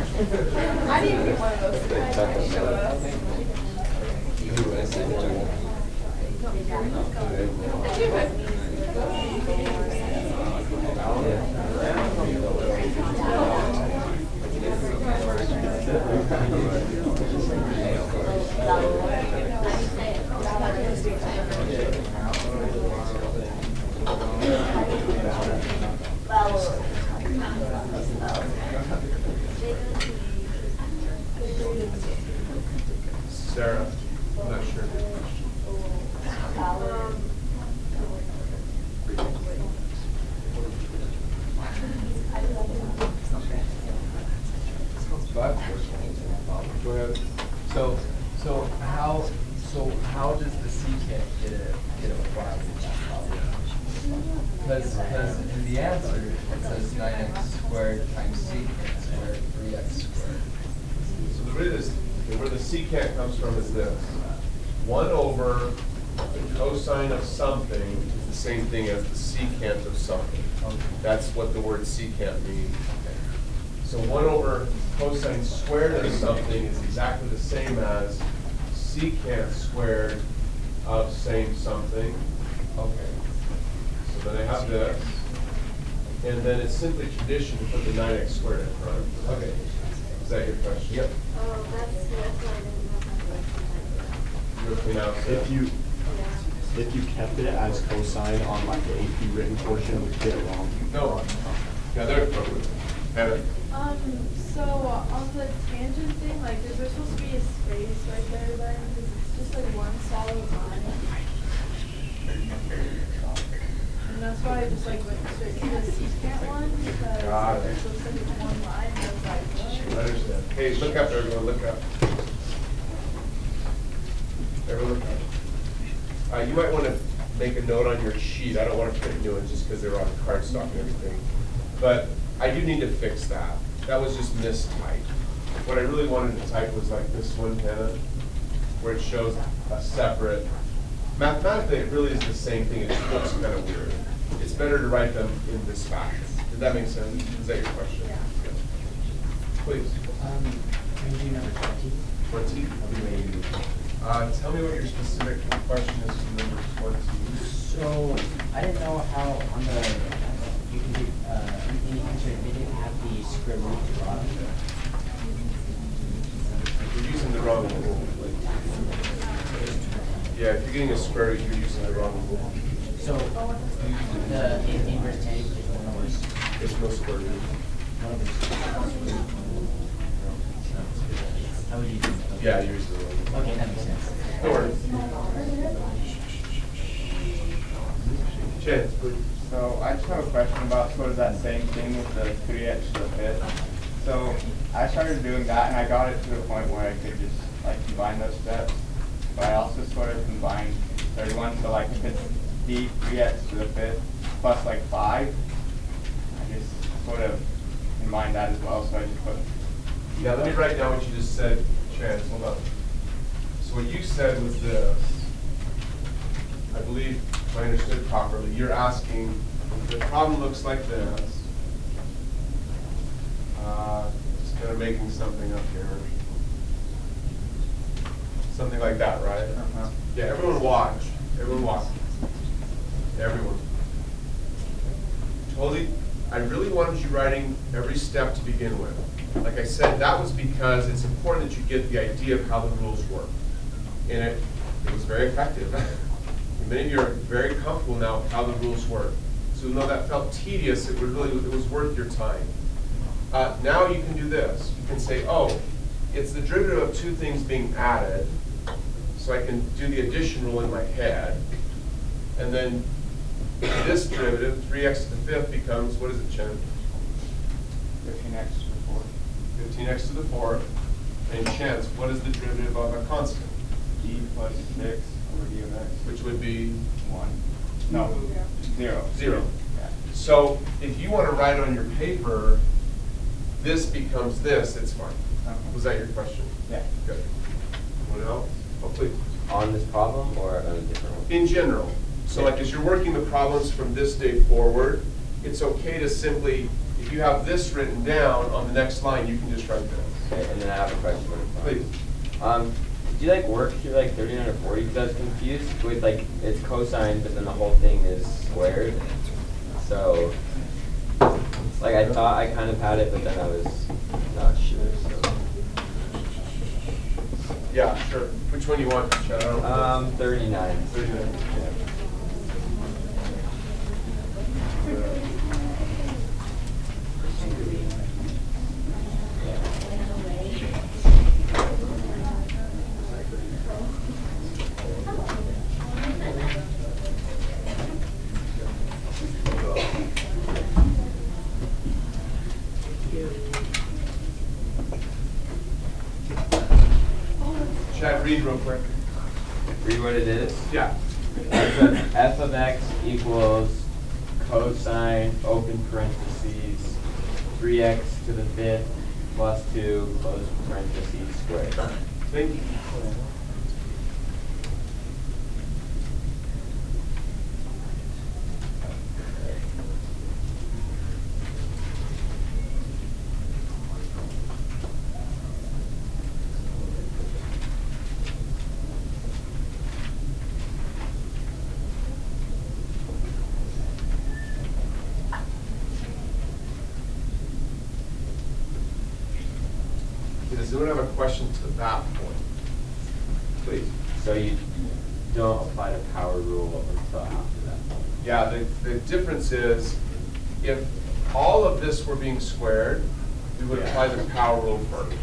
I didn't even get one of those today. I showed up. Sarah, I'm not sure. But Go ahead. so how does the secant get applied in that problem? Because in the answer it says 9x squared times secant squared 3x squared. So where the secant comes from is this. 1 over the cosine of something is the same thing as the secant of something. Okay. That's what the word secant means. So 1 over cosine squared of something is exactly the same as secant squared of same something. Okay. So then I have this. And then it's simply tradition to put the 9x squared in front. Okay. Is that your question? Yep. Oh, that's why I didn't know how to You pronounce it. If you kept it as cosine on like the AP written portion, would you get it wrong? No. Yeah, they're appropriate. Hannah? So on the tangent thing, like, is there supposed to be a space right there then? Because it's just like one solid line. And that's why I just like went straight to the secant one, because Got it. it looks like it's one line, and I was like, I what? understand. Hey, look up, everyone, look up. Everyone look up. You might want to make a note on your sheet. I don't want to print new ones just because they're on cardstock and everything. But I do need to fix that. That was just mistyped. What I really wanted to type was like this one, Hannah, where it shows a separate. Mathematically, it really is the same thing. It just looks kind of weird. It's better to write them in this fashion. Did that make sense? Is that your question? Yeah. Good. Please. Can you do number 20? 20. I'll be waiting to do. Tell me what your specific question is for number 20. So, I didn't know how on the, you can do, in the answer, they didn't have the square root at the bottom. You're using the wrong rule. Yeah, if you're getting a square root, you're using the wrong rule. So, the inverse tan equals one over, There's no square root. one over. How would you do that? Yeah, you're using the wrong rule. Okay, that makes sense. No worries. Chance, please. So I just have a question about sort of that same thing with the 3x to the 5th. So I started doing that and I got it to the point where I could just like combine those steps. But I also sort of combined 31. So like if it's d 3x to the 5th plus like 5, I just sort of combined that as well. So I just put. Yeah, let me write down what you just said, Chance. Hold on. So what you said was this. I believe if I understood properly, you're asking, the problem looks like this. Just kind of making something up here. Something like that, right? Uh-huh. Yeah, everyone watch. Everyone watch. Everyone. Totally, I really wanted you writing every step to begin with. Like I said, that was because it's important that you get the idea of how the rules work. And it was very effective. Many of you are very comfortable now with how the rules work. So even though that felt tedious, it was worth your time. Now you can do this. You can say, oh, it's the derivative of two things being added. So I can do the addition rule in my head. And then this derivative, 3x to the 5th, becomes, what is it, Chen? 15x to the 4th. 15x to the 4th. And Chance, what is the derivative of a constant? D plus 6 over d of x. Which would be 1. No, 0. 0. Yeah. So if you want to write on your paper, this becomes this, it's fine. Was that your question? Yeah. Good. Anyone else? Oh, please. On this problem or on a different one? In general. So like as you're working the problems from this day forward, it's okay to simply, If you have this written down on the next line, you can just write this. Okay, and then I have a question. Please. Did you like work through like 39 or 40? Because I was confused with like it's cosine, but then the whole thing is squared. So, like I thought I kind of had it, but then I was not sure. So. Yeah, sure. Which one do you want, Chad? I don't know. 39. 39. Yeah. Chad, read real quick. Read what it is. Yeah. F of x equals cosine, open parentheses, 3x to the fifth plus 2, close parentheses, squared. Thank you. Does anyone have a question to that point? Please. So you don't apply the power rule until after that point. Yeah, the difference is, if all of this were being squared, we would apply the power rule first.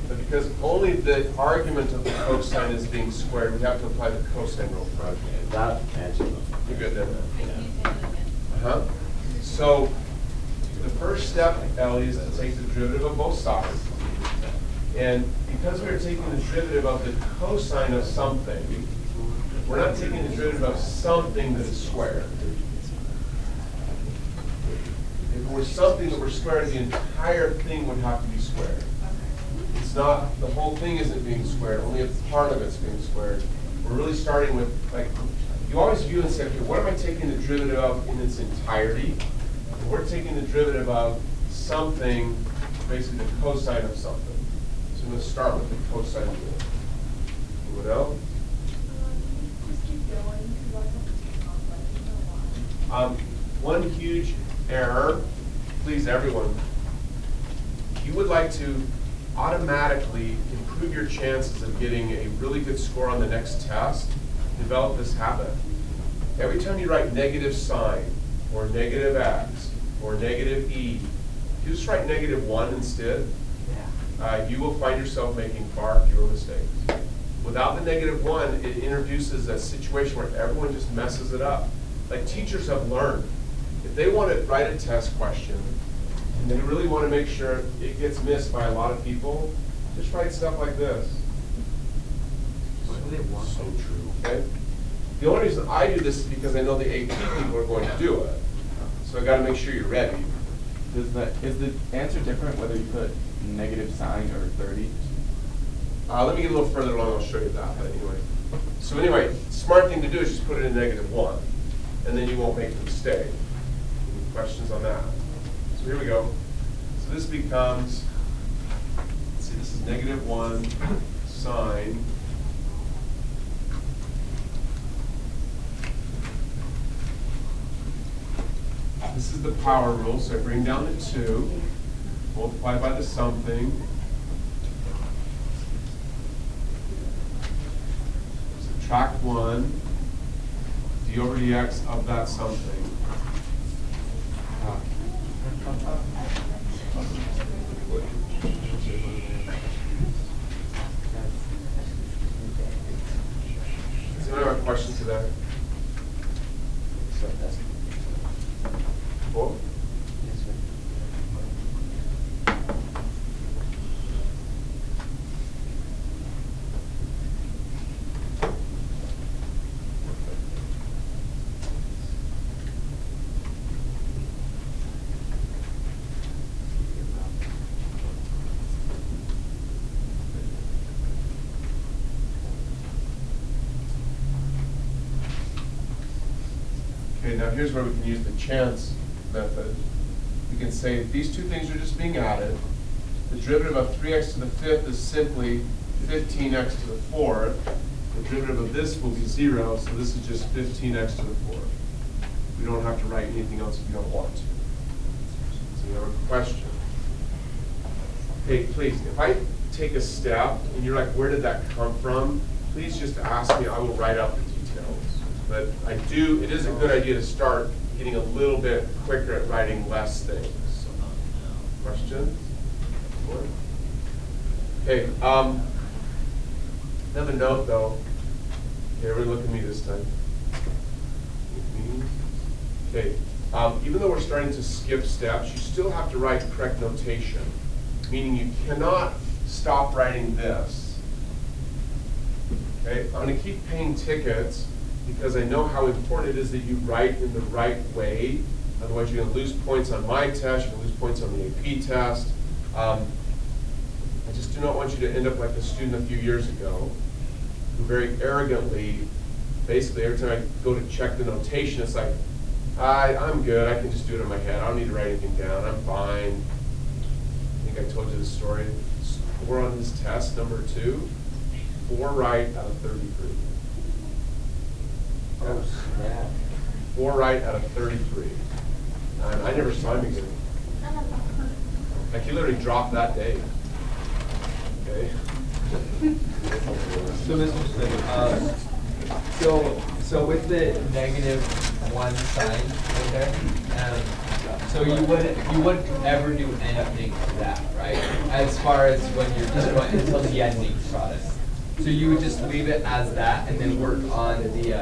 But because only the argument of the cosine is being squared, we have to apply the cosine rule first. That answers it. You're good then? Uh-huh. So, the first step, Ellie, is to take the derivative of both sides. And because we are taking the derivative of the cosine of something, we're not taking the derivative of something that is squared. If it were something that were squared, the entire thing would have to be squared. It's not, the whole thing isn't being squared, only a part of it's being squared. We're really starting with, like, you always view and say, okay, what am I taking the derivative of in its entirety? And we're taking the derivative of something, basically the cosine of something. So I'm going to start with the cosine rule. Anyone else? Just keep going, because I don't take off, like, you know why. One huge error, please everyone, if you would like to automatically improve your chances of getting a really good score on the next test, develop this habit. Every time you write negative sign, or negative x, or negative e, if you just write -1 instead, you will find yourself making far fewer mistakes. Without the -1, it introduces a situation where everyone just messes it up. Like teachers have learned, if they want to write a test question, and they really want to make sure it gets missed by a lot of people, just write stuff like this. So true. Okay? The only reason I do this is because I know the AP people are going to do it. So I got to make sure you're ready. Is the answer different whether you put negative sign or 30? Let me get a little further along, I'll show you that, but anyway. So anyway, smart thing to do is just put it in -1, and then you won't make the mistake. Any questions on that? So here we go. So this becomes, let's see, this is -1 sine. This is the power rule, so I bring down the 2, multiply by the something. Subtract 1, d over dx of that something. Does anyone have a question to that? So that's Cool? Okay, now here's where we can use the chance method. we can say that these two things are just being added. The derivative of 3x to the 5th is simply 15x to the 4th. The derivative of this will be 0, so this is just 15x to the 4th. We don't have to write anything else if you don't want to. So you have a question. Hey, please, if I take a step and you're like, where did that come from? Please just ask me, I will write out the details. But it is a good idea to start getting a little bit quicker at writing less things. Questions? Okay, another note though. Okay, everybody look at me this time. Okay, even though we're starting to skip steps, you still have to write correct notation. Meaning you cannot stop writing this. Okay, I'm going to keep paying tickets because I know how important it is that you write in the right way. Otherwise you're going to lose points on my test, you're going to lose points on the AP test. I just do not want you to end up like a student a few years ago who very arrogantly, basically every time I go to check the notation, it's like, I'm good, I can just do it in my head, I don't need to write anything down, I'm fine. I think I told you the story. Score on this test, number 2, 4 right out of 33. Oh, snap. 4 right out of 33. And I never saw him again. Like he literally dropped that day. Okay. So Mr. Smith, so with the -1 sign right there, so you wouldn't ever do anything to that, right? As far as when you're just going until the ending product. So you would just leave it as that and then work on the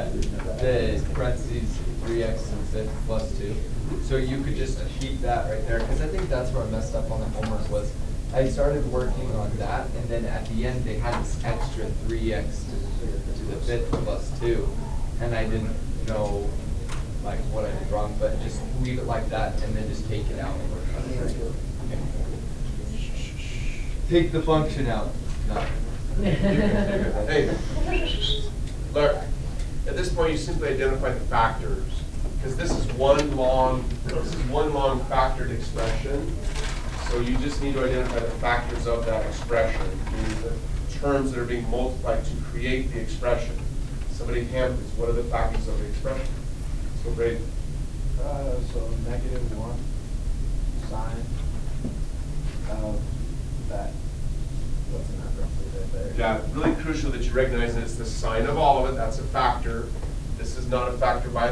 parentheses 3x and 5th plus 2. So you could just keep that right there, because I think that's where I messed up on the homework was I started working on that, and then at the end they had this extra 3x to the 5th plus 2, and I didn't know like what I did wrong, but just leave it like that and then just take it out and work on it. Okay. Take the function out. No. Hey, look, at this point you simply identify the factors, because this is one long factored expression. So you just need to identify the factors of that expression, meaning the terms that are being multiplied to create the expression. Somebody hand this, what are the factors of the expression? So great. So -1 sine of that. What's in that roughly right there? Yeah, really crucial that you recognize that it's the sine of all of it. That's a factor. This is not a factor by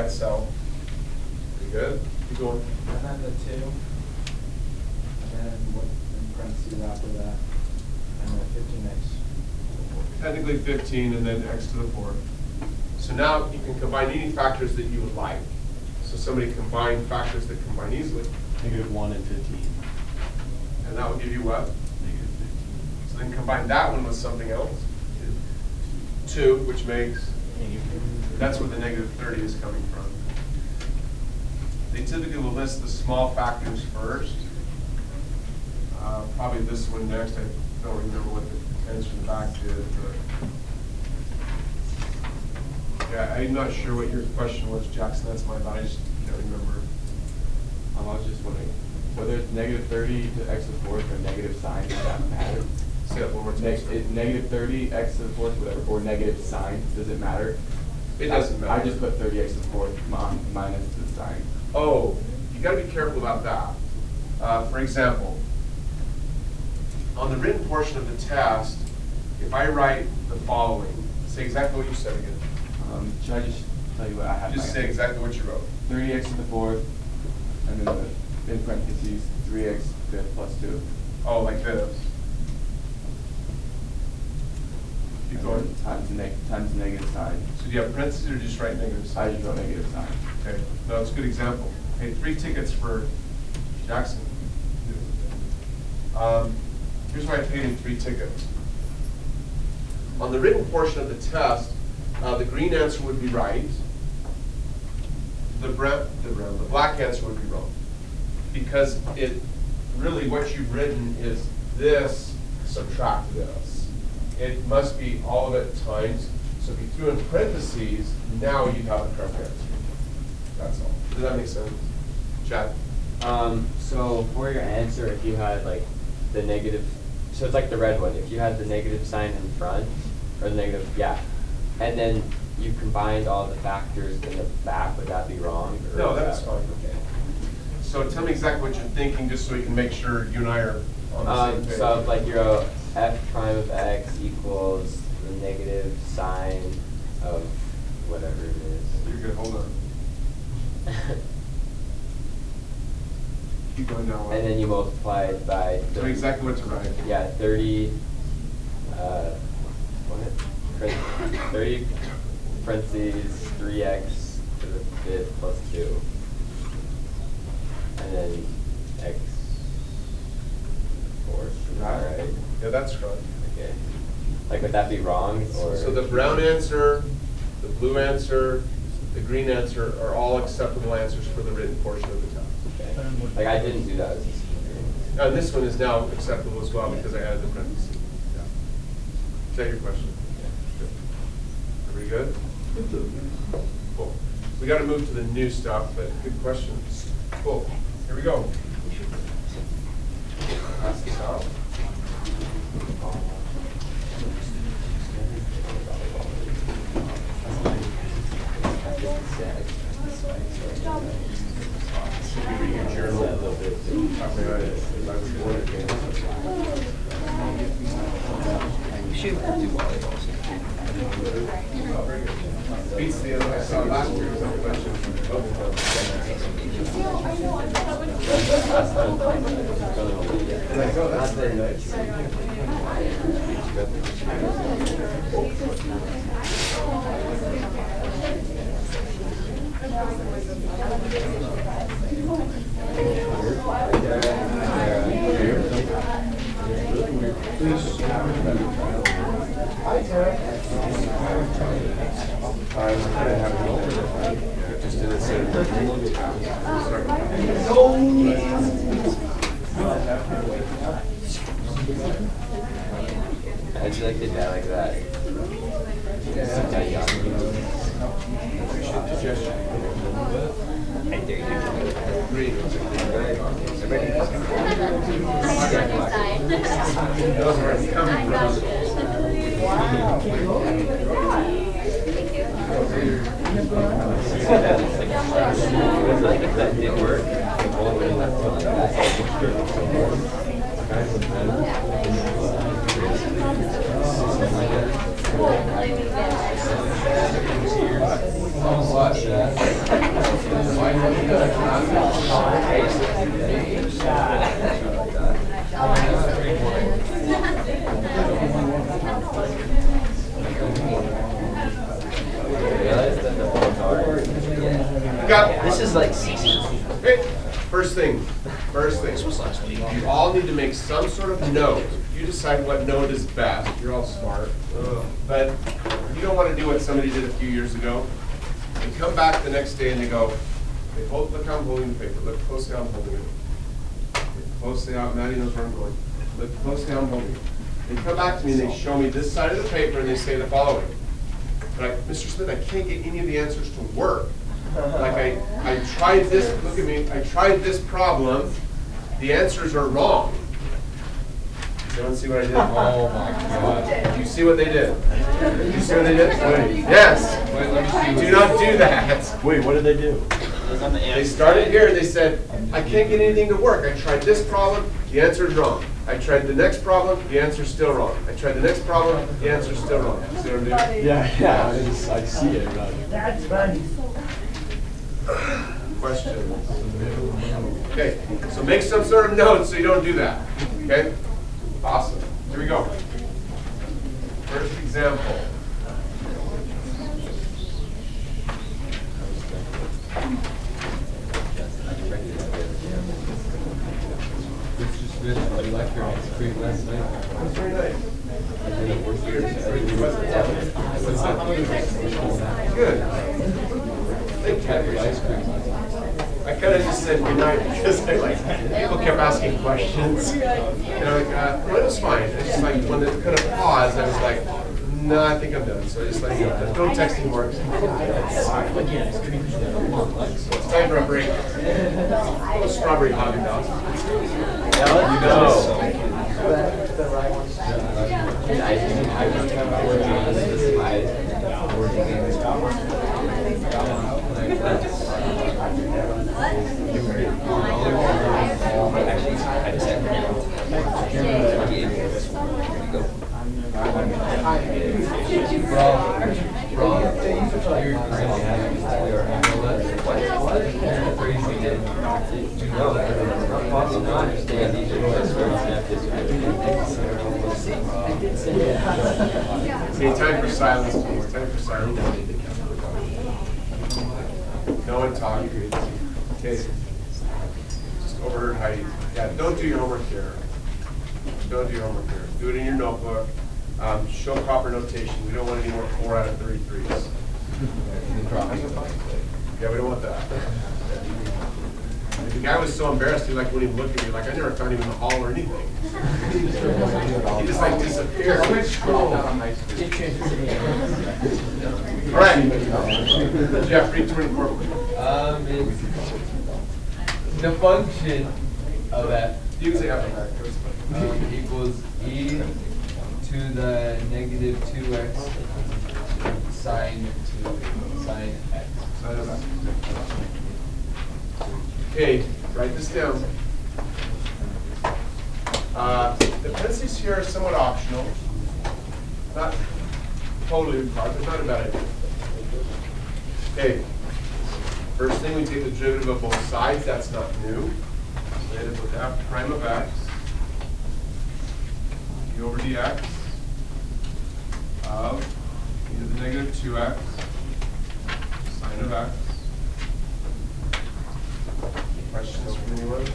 itself. Pretty good. Keep going. And then the 2. And then what in parentheses after that? And then 15x. Technically 15 and then x to the 4th. So now you can combine any factors that you would like. So somebody combine factors that combine easily. -1 and 15. And that will give you what? -15. So then combine that one with something else. 2, which makes, that's where the -30 is coming from. They typically will list the small factors first. Probably this one next. I don't remember what the tens from the back did, but yeah, I'm not sure what your question was, Jackson. That's my bad. I just can't remember. I was just wondering, whether it's -30 to x to the 4th or negative sign, does that matter? Say that one more time. It's -30 x to the 4th, whatever, or negative sign, does it matter? It doesn't matter. I just put 30x to the 4th minus the sign. Oh, you got to be careful about that. For example, on the written portion of the test, if I write the following, say exactly what you said again. Should I just tell you what I have? Just say exactly what you wrote. 30x to the 4th, and then in parentheses, 3x 5th plus 2. Oh, like this. Keep And going. then times the negative sign. So do you have parentheses or just write negative I sign? just wrote negative sign. Okay, no, it's a good example. Hey, 3 tickets for Jackson. Here's why I paid him 3 tickets. On the written portion of the test, the green answer would be right. The black answer would be wrong. Because it really, what you've written is this subtract this. It must be all of it times. So if you threw in parentheses, now you have a correct answer. That's all. Does that make sense? Chad? So for your answer, if you had like the negative, so it's like the red one, if you had the negative sign in front, or the negative, yeah, and then you combined all the factors in the back, would that be wrong? Or No, is that's that- fine. Okay. So tell me exactly what you're thinking, just so we can make sure you and I are on the same page. So like your f prime of x equals the negative sign of whatever it You're good, hold on. Keep going down. And then you multiply it by Tell me exactly what to write. Yeah, 30, what? 30 parentheses 3x to the fifth plus 2. And then x fourth, is that right? Yeah, that's right. Okay. Like, would that be wrong, or? So the brown answer, the blue answer, the green answer are all acceptable answers for the written portion of the test. Okay. Like, I didn't do that as a senior. And this one is now acceptable as well because I added the parentheses. Yeah. Is that your question? Good. Are we good? Cool. We got to move to the new stuff, but good question. Cool. Here we go. Pass this out. Beats the other I saw last year was a question. Just did it How'd you like the dad like that? Sit down, young. Hey, there you go. Those are coming from. Like if that didn't work, the whole would have left it This is like okay. First thing. You all need to make some sort of note. You decide what note is best. You're all smart. But you don't want to do what somebody did a few years ago. They come back the next day and they go, look how I'm holding the paper. Look closely how I'm holding it. Look closely how, Maddie knows where I'm going. Look closely how I'm holding it. They come back to me and they show me this side of the paper and they say the following. But Mr. Smith, I can't get any of the answers to work. Like I tried this, look at me, I tried this problem, the answers are wrong. Does anyone see what I did? Oh my God. You see what they did? You see what they did? Yes. Wait, let me see. Do not do that. Wait, what did they do? They started here and they said, I can't get anything to work. I tried this problem, the answer is wrong. I tried the next problem, the answer is still wrong. I tried the next problem, the answer is still wrong. See what I'm doing? Yeah, I see it. That's funny. Question. Okay, so make some sort of notes so you don't do that. Okay? Awesome. Here we go. First example. I like your ice cream last night. That's very nice. Good. Thank you. Ice cream. I kind of just said goodnight because I people kept asking questions. And I'm like, well, it was fine. It's just like when it kind of paused, I was like, No, I think I'm done, so just let you know. No texting works. It's time for a break. Oh, strawberry Haagen-Dazs. You know. Okay, time for silence, please. Time for silence. No one talking. Okay. Just overheard Heidi. Yeah, don't do your homework here. Don't do your homework here. Do it in your notebook. Show proper notation. We don't want any more 4 out of 33s. Yeah, we don't want that. The guy was so embarrassed, he like wouldn't even look at me. Like, I never found him in the hall or anything. He just like disappeared. All right. Jeff, read 24. It's the function of f You can say F. equals e to the negative 2x sine x. Okay, write this down. The parentheses here are somewhat optional. Not totally required, but not a bad idea. Okay. First thing, we take the derivative of both sides. That's not new. We end up with f prime of x d over dx of e to the negative 2x sine of x. Questions from anyone?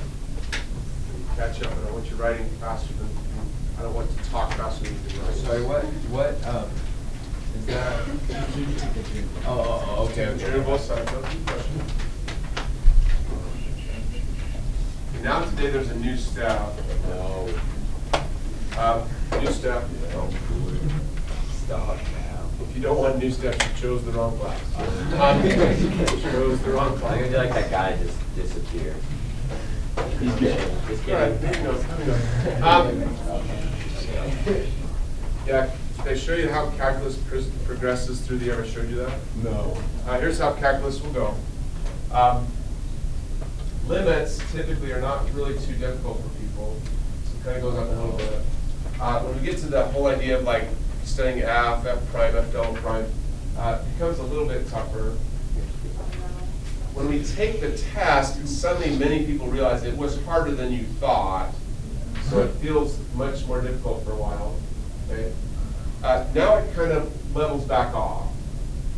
Catch up, but I want you writing faster than I don't want to talk faster than you can write. Sorry, what is that? Oh, okay. Derivative of both sides. No question. Okay, now today there's a new step. No. New step. Stop now. If you don't want new steps, you chose the wrong class. You chose the wrong I'm class. gonna do like that guy just disappeared. Just kidding. Just All right, kidding. here we go. Yeah, did I show you how calculus progresses through the year? I showed you that? No. Here's how calculus will go. Limits typically are not really too difficult for people. So it kind of goes up a little bit. When we get to the whole idea of like studying f prime, f double prime, it becomes a little bit tougher. When we take the test, suddenly many people realize it was harder than you thought. So it feels much more difficult for a while. Okay? Now it kind of levels back off.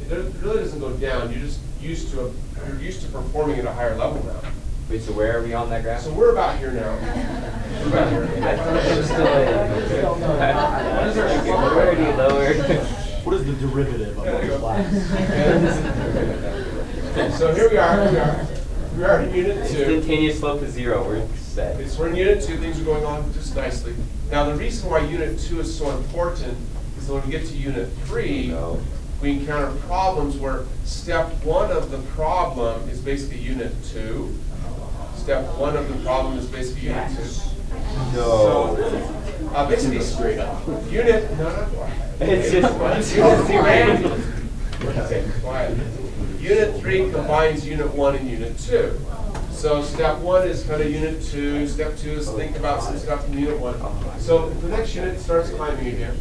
It really doesn't go down. You're just used to performing at a higher level now. Wait, so where are we on that graph? So we're about here now. We're about here. I thought it was still already lower. What is the derivative of There you the go. class? So here we are. We are in Unit 2. Instantaneous slope is 0. We're set. Okay, so we're in Unit 2. Things are going on just nicely. Now the reason why Unit 2 is so important is that when we get to Unit 3, No. we encounter problems where step 1 of the problem is basically Unit 2. Step 1 of the problem is basically Unit 2. No. So basically, Unit. No. It's just Quiet. Unit 3 combines Unit 1 and Unit 2. So step 1 is kind of Unit 2. Step 2 is think about some stuff in Unit 1. So the next unit starts climbing again.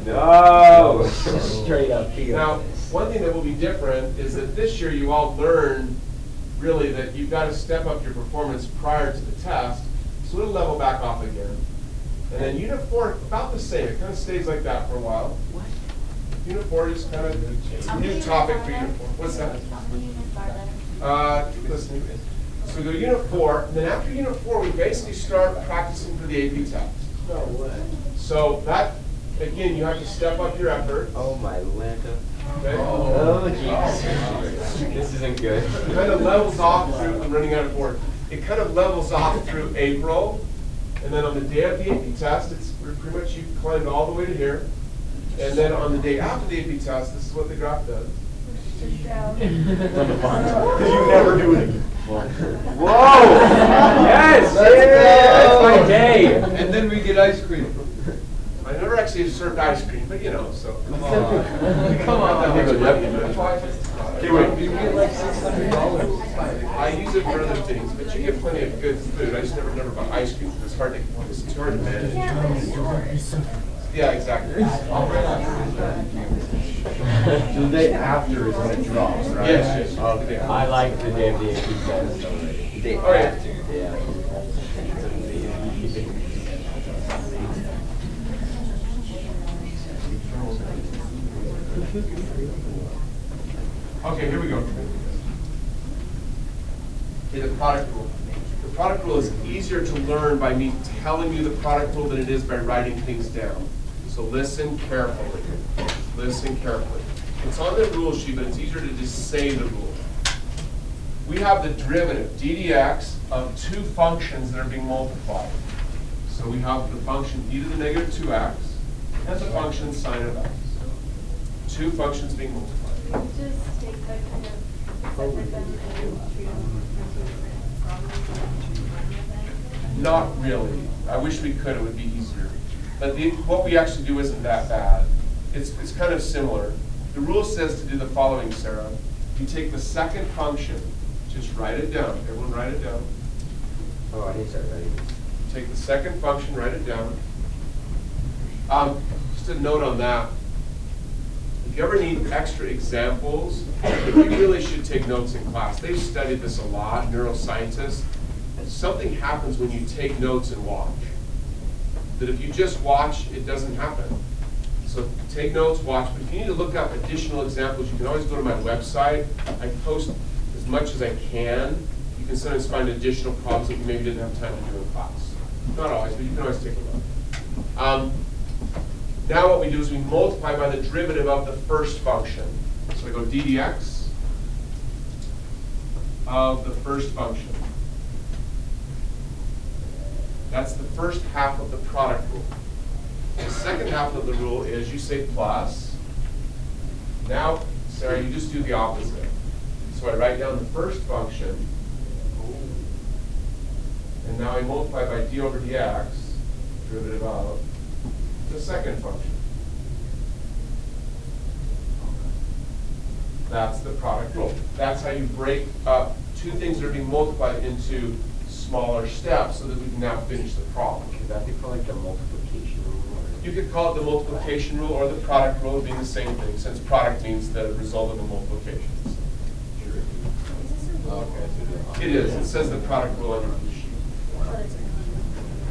No. Straight up here. Now, one thing that will be different is that this year you all learn really that you've got to step up your performance prior to the test. So it'll level back off again. And then Unit 4, about the same. It kind of stays like that for a while. Unit 4 is kind of a new topic for Unit 4. What's that? Keep listening. So we go to Unit 4, and then after Unit 4, we basically start practicing for the AP test. No way. So that, again, you have to step up your effort. Oh my Lanta. Okay? Oh jeez. This isn't good. It kind of levels off through, I'm running out of board. It kind of levels off through April, And then on the day of the AP test, it's pretty much you climbed all the way to here. And then on the day after the AP test, this is what the graph does. Just down. You never do it. Whoa! Yes! That's my day. And then we get ice cream. I never actually served ice cream, but you know, so. Come on. Come on. Okay, wait. You get like $600. I use it for other things, but you get plenty of good food. I just never bought ice cream because it's too hard to manage. Yeah, exactly. The day after is when it drops, right? Yes. Okay. I like the day of the AP test. The day All right. after, yeah. Okay, here we go. Okay, the product rule. The product rule is easier to learn by me telling you the product rule than it is by writing things down. So listen carefully. Listen carefully. It's on the rule sheet, but it's easier to just say the rule. We have the derivative, ddx, of two functions that are being multiplied. So we have the function e to the negative 2x and the function sine of x. Two functions being multiplied. Can you just take that kind of separate them and treat them as Not really. I wish we could, it would be easier. But what we actually do isn't that bad. It's kind of similar. The rule says to do the following, Sarah. You take the second function, just write it down. Everyone write it down. Oh, I need to start writing. Take the second function, write it down. Just a note on that. If you ever need extra examples, you really should take notes in class. They've studied this a lot, neuroscientists. Something happens when you take notes and watch. That if you just watch, it doesn't happen. So take notes, watch. But if you need to look up additional examples, you can always go to my website. I post as much as I can. You can sometimes find additional problems that you maybe didn't have time to do in class. Not always, but you can always take a look. Now what we do is we multiply by the derivative of the first function. So I go ddx of the first function. That's the first half of the product rule. The second half of the rule is you say plus. Now, Sarah, you just do the opposite. So I write down the first function, and now I multiply by d over dx, derivative of the second function. That's the product rule. That's how you break up two things that are being multiplied into smaller steps so that we can now finish the problem. Could that be called like the multiplication rule? You could call it the multiplication rule or the product rule being the same thing, since product means the result of the multiplication. Okay. It is. It says the product rule on your sheet.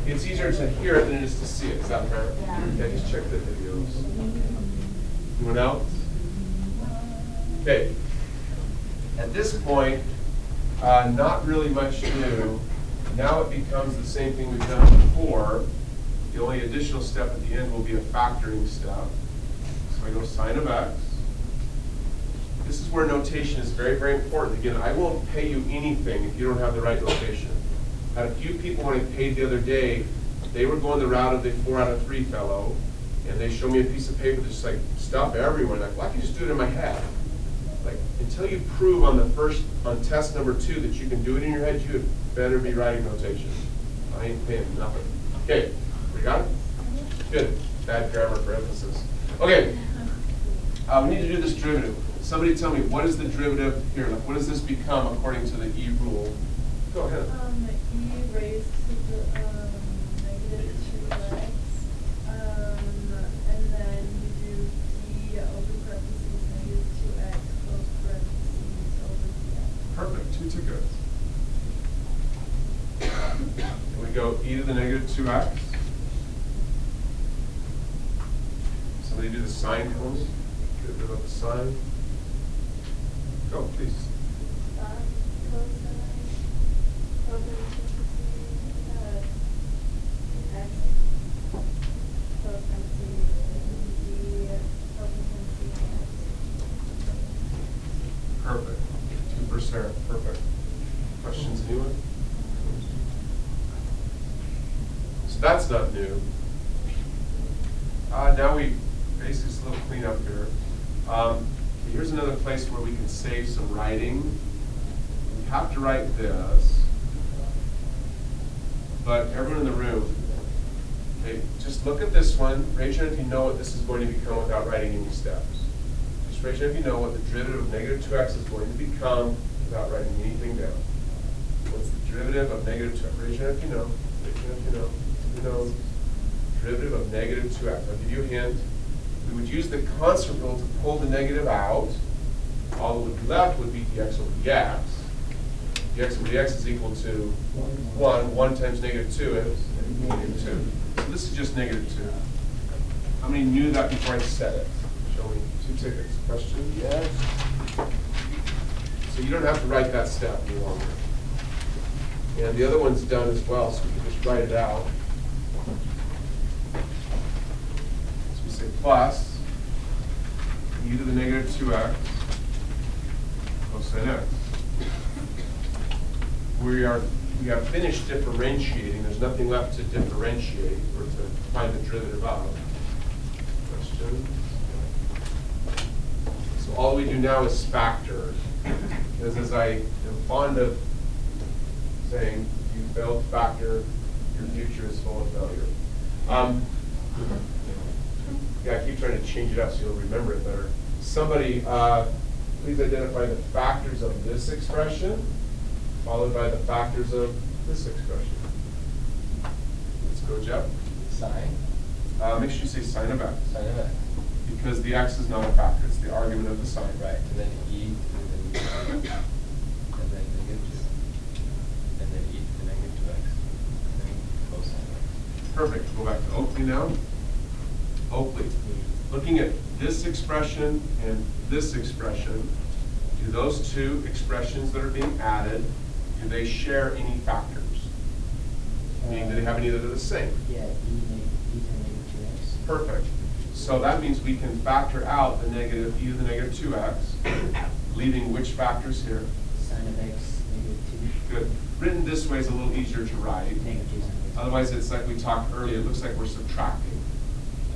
It's easier to hear it than it is to see it. Is that fair? Yeah, just check the videos. Anyone else? Okay. At this point, not really much new. Now it becomes the same thing we've done before. The only additional step at the end will be a factoring step. So I go sine of x. This is where notation is very, very important. Again, I won't pay you anything if you don't have the right notation. I had a few people when I paid the other day, they were going the route of the 4 out of 3 fellow, and they showed me a piece of paper that's just like stuff everywhere. Like, well, I can just do it in my head. Like, until you prove on test number 2 that you can do it in your head, you had better be writing notation. I ain't paying nothing. Okay, we got it? Good. Bad grammar for emphasis. Okay, we need to do this derivative. Somebody tell me, what is the derivative here? Like, what does this become according to the E rule? Go ahead. E raised to the negative 2x, and then you do d over parentheses negative 2x close parentheses over dx. Perfect, 2 to good. And we go e to the negative 2x. Somebody do the sign for me. Get rid of the sign. Go, please. Perfect. 2%. Perfect. Questions, anyone? that's not new. Now we, basically, just a little cleanup here. Here's another place where we can save some writing. We have to write this, but everyone in the room, okay, just look at this one. Raise your hand if you know what this is going to become without writing any steps. Just raise your hand if you know what the derivative of negative 2x is going to become without writing anything down. What's the derivative of negative 2x? Raise your hand if you know. Raise your hand if you know. Who knows? Derivative of negative 2x. I'll give you a hint. We would use the constant rule to pull the negative out. All that would be left would be dx over dx. Dx over dx is equal to 1. 1 times negative 2 is negative 2. So this is just negative 2. How many knew that before I said it? Show me 2 tickets. Question? Yes. So you don't have to write that step any longer. And the other one's done as well, so we can just write it out. So we say plus e to the negative 2x cosine x. We have finished differentiating. There's nothing left to differentiate or to find the derivative of. Questions? So all we do now is factor. Because as I am fond of saying, if you fail to factor, your future is full of failure. Yeah, I keep trying to change it up so you'll remember it better. Somebody, please identify the factors of this expression, followed by the factors of this expression. Let's go, Jeff. Sine. Make sure you say sine of x. Sine of x. Because the x is not a factor, it's the argument of the sign. Right, and then e to the negative 2, and then negative 2, and then e to the negative 2x, and then cosine x. Perfect. Go back to Oakley now. Oakley. Looking at this expression and this expression, do those two expressions that are being added, do they share any factors? Meaning, do they have any that are the same? Yeah, e to the negative 2x. Perfect. So that means we can factor out the negative e to the negative 2x, leaving which factors here? Sine of x, negative 2. Good. Written this way is a little easier to write. Negative 2 sine of x. Otherwise, it's like we talked earlier, it looks like we're subtracting.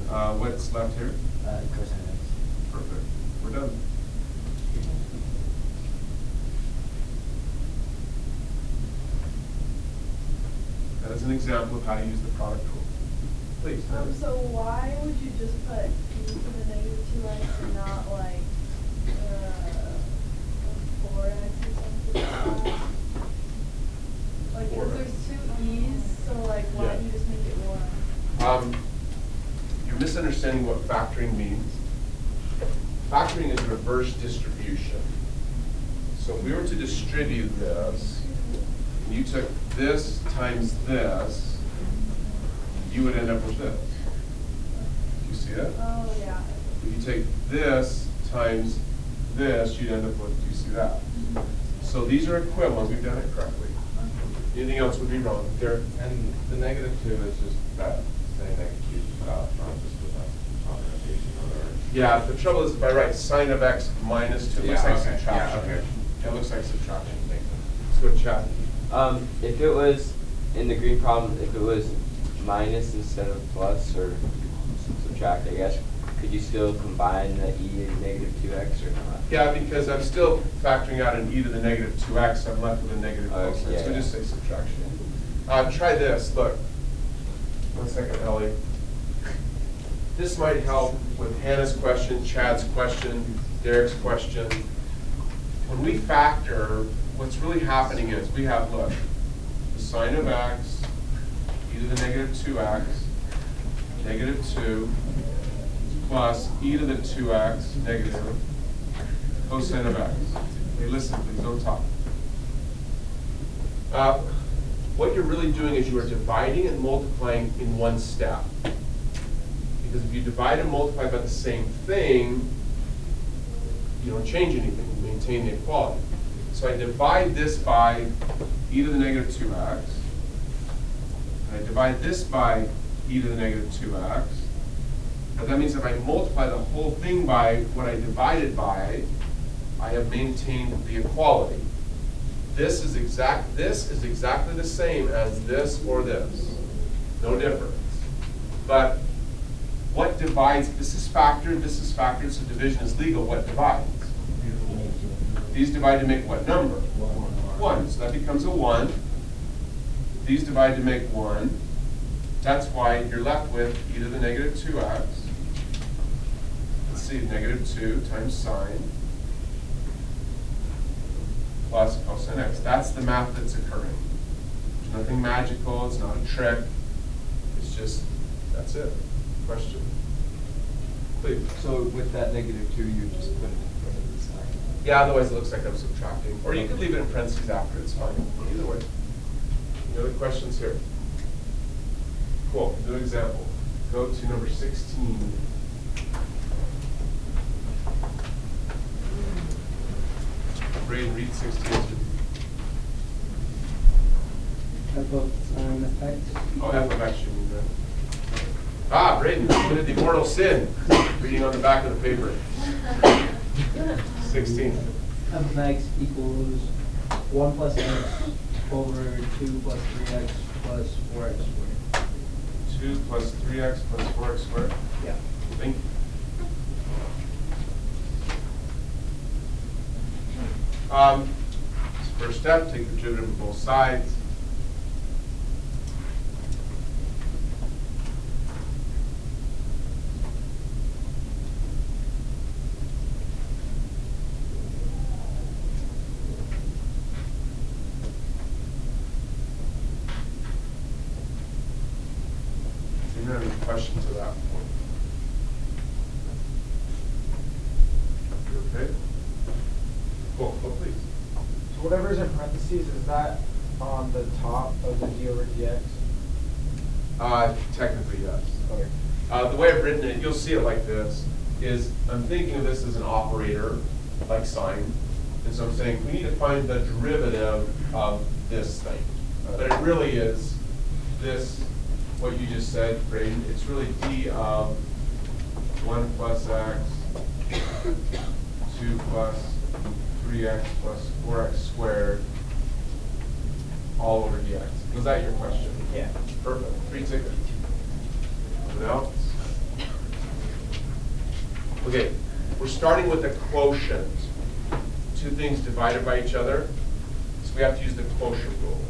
What's left here? Cosine of x. Perfect. We're done. That is an example of how to use the product rule. Please. So why would you just put e to the negative 2x and not like 4x or something like that? Like, because there's two e's, so like, why don't you just make it 1? You're misunderstanding what factoring means. Factoring is reverse distribution. So if we were to distribute this, and you took this times this, you would end up with this. Do you see it? Oh, yeah. If you take this times this, you'd end up with, do you see that? So these are equivalent, we've done it correctly. Anything else would be wrong. Derek? And the negative 2 is just that saying that you not just with that notation or. Yeah, the trouble is if I write sine of x minus 2, it looks Yeah, like okay. subtraction. Yeah, okay. It looks like subtraction. Let's go chat. If it was, in the green problem, if it was minus instead of plus or subtract, I guess, could you still combine the e and negative 2x or not? Yeah, because I'm still factoring out an e to the negative 2x, I'm left with a negative Oh, cosine, yeah, so yeah. just say subtraction. Try this, look. 1 second, Ellie. This might help with Hannah's question, Chad's question, Derek's question. When we factor, what's really happening is we have, look, the sine of x, e to the negative 2x, negative 2, plus e to the 2x, negative, cosine of x. Hey, listen, please, don't talk. What you're really doing is you are dividing and multiplying in one step. Because if you divide and multiply by the same thing, you don't change anything, you maintain the equality. So I divide this by e to the negative 2x, and I divide this by e to the negative 2x, but that means if I multiply the whole thing by what I divided by, I have maintained the equality. This is exactly the same as this or this. no difference. But what divides, this is factored, so division is legal. What divides? These divide to make what number? 1. So that becomes a 1. These divide to make 1. That's why you're left with either the negative 2x, let's see, negative 2 times sine, plus cosine x. That's the math that's occurring. There's nothing magical, it's not a trick. It's just, that's it. Question? Please. So with that -2, you just put it in front of the sign? Yeah, otherwise it looks like I'm subtracting. Or you could leave it in parentheses after, it's fine. Either way. Any other questions here? Cool, new example. Go to number 16. Braden, read 16. F of sin x. Oh, f of x, you mean, right? Ah, Braden, committed the mortal sin. Reading on the back of the paper. 16. F of x equals 1 plus x over 2 plus 3x plus 4x squared. 2 plus 3x plus 4x squared? Yeah. Thank you. First step, take the derivative of both sides. Do you have any questions at that point? You okay? Cool, oh, please. So whatever's in parentheses, is that on the top of the d over dx? Technically, yes. Okay. The way I've written it, you'll see it like this, is I'm thinking of this as an operator, like sine. And so I'm saying we need to find the derivative of this thing. But it really is this, what you just said, Braden. It's really d of 1 plus x, 2 plus 3x plus 4x squared all over dx. Was that your question? Yeah. Perfect. 3 tickets. Anyone else? Okay, we're starting with the quotient. Two things divided by each other, so we have to use the quotient rule.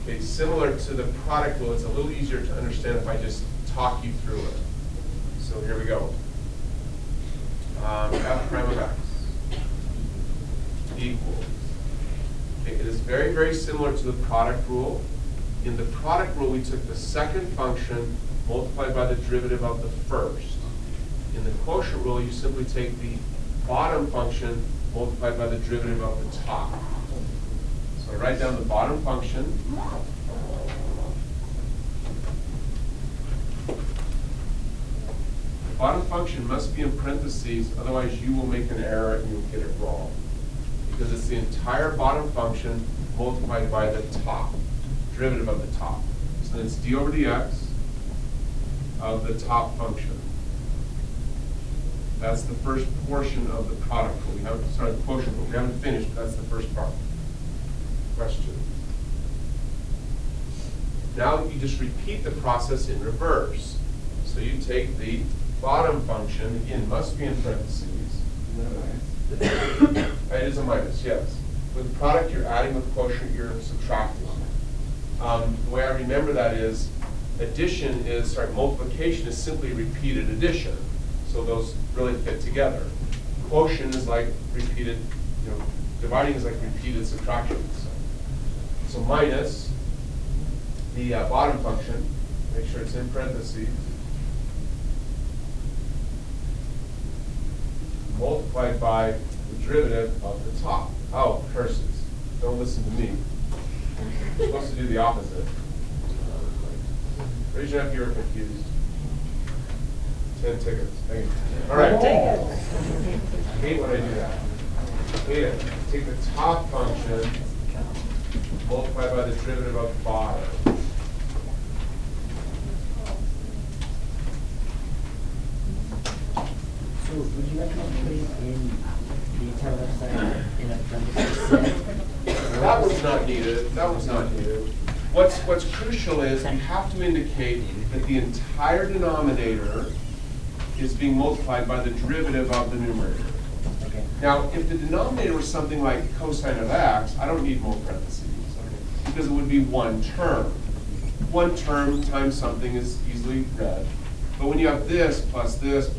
Okay, similar to the product rule, it's a little easier to understand if I just talk you through it. So here we go. F prime of x equals. Okay, it is very, very similar to the product rule. In the product rule, we took the second function multiplied by the derivative of the first. In the quotient rule, you simply take the bottom function multiplied by the derivative of the top. So I write down the bottom function. The bottom function must be in parentheses, otherwise you will make an error and you'll get it wrong. Because it's the entire bottom function multiplied by the top, derivative of the top. So then it's d over dx of the top function. That's the first portion of the product rule. We haven't started the quotient rule. We haven't finished, but that's the first part. Question. Now you just repeat the process in reverse. So you take the bottom function, again, must be in parentheses. It is a minus, yes. With product, you're adding. With quotient, you're subtracting. The way I remember that is multiplication is simply repeated addition. So those really fit together. Quotient is like repeated, dividing is like repeated subtraction. So minus the bottom function, make sure it's in parentheses, multiplied by the derivative of the top. Oh, curses. Don't listen to me. You're supposed to do the opposite. Raise your hand if you're confused. 10 tickets. Thank you. All right. I hate when I do that. Hate it. Take the top function, multiply by the derivative of the bottom. So would you recommend putting in the entire left side in a parenthesis set? That one's not needed. That one's not needed. what's crucial is you have to indicate that the entire denominator is being multiplied by the derivative of the numerator. Okay. Now, if the denominator was something like cosine of x, I don't need more parentheses, because it would be one term. One term times something is easily read. But when you have this, parentheses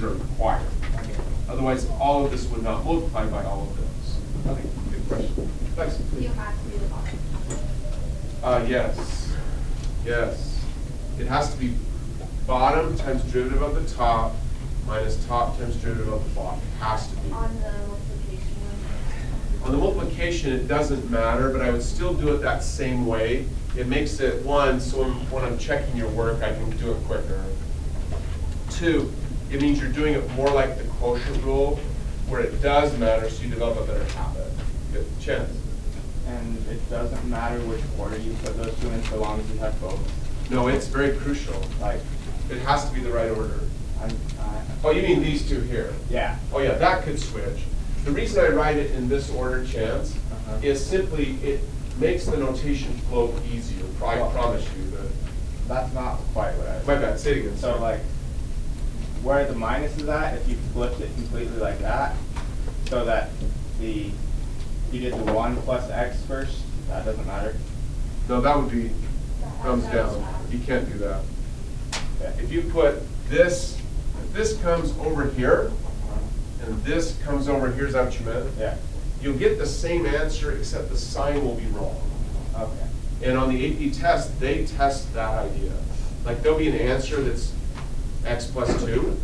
are required. Okay. Otherwise, all of this would not multiply by all of those. Okay. Good question. Thanks. You have to do the bottom. Yes. Yes. It has to be bottom times derivative of the top minus top times derivative of the bottom. It has to be. On the multiplication one. On the multiplication, it doesn't matter, but I would still do it that same way. It makes it, one, so when I'm checking your work, I can do it quicker. Two, it means you're doing it more like the quotient rule, where it does matter, so you develop a better habit. Good chance. And it doesn't matter which order you put those two in, so long as you have both. No, it's very crucial. Like, It has to be the right order. I'm, Oh, you mean these two here? yeah. Oh yeah, that could switch. The reason I write it in this order, Chance, is simply it makes the notation flow easier. I promise you that. That's not quite what I was. My bad, say it again. So sorry. like, where the minus is at, if you flipped it completely like that, so that you did the 1 plus x first, that doesn't matter. No, that would be thumbs down. You can't do that. Okay. If you put this, if this comes over here, and this comes over here, is that what you meant? Yeah. You'll get the same answer, except the sign will be wrong. Okay. And on the AP test, they test that idea. Like there'll be an answer that's x plus 2.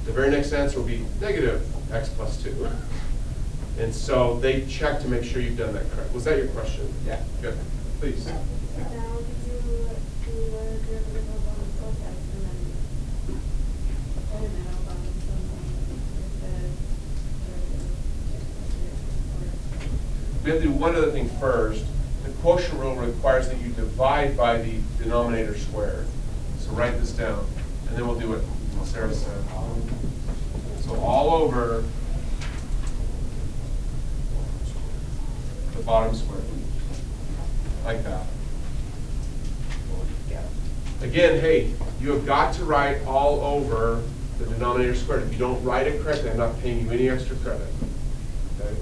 The very next answer will be negative x plus 2. And so they check to make sure you've done that correct. Was that your question? Yeah. Good. Please. Now, did you do the derivative of cos x and then derivative of the derivative We have to do one other thing first. The quotient rule requires that you divide by the denominator squared. So write this down, and then we'll do what Sarah said. So all over the bottom square, like that. Again, hey, you have got to write all over the denominator squared. If you don't write it correctly, I'm not paying you any extra credit. Okay?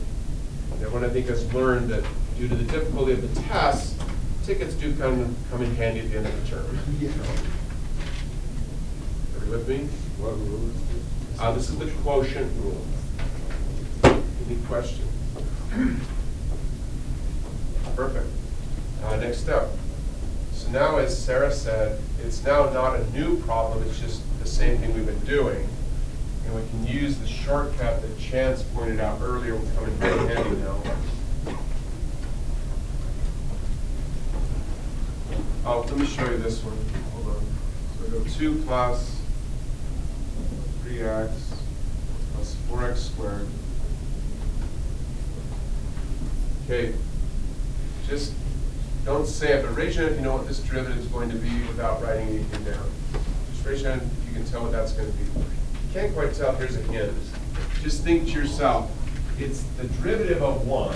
Everyone, I think, has learned that due to the difficulty of the test, tickets do come in handy at the end of the term. Are you with me? What rule is this? This is the quotient rule. Any questions? Perfect. Next step. So now, as Sarah said, it's now not a new problem, it's just the same thing we've been doing. And we can use the shortcut that Chance pointed out earlier, will come in very handy now. Oh, let me show you this one. Hold on. So we go 2 plus 3x plus 4x squared. Okay, just don't say it, but raise your hand if you know what this derivative is going to be without writing anything down. Just raise your hand if you can tell what that's going to be. If you can't quite tell, here's a hint. Just think to yourself, it's the derivative of 1.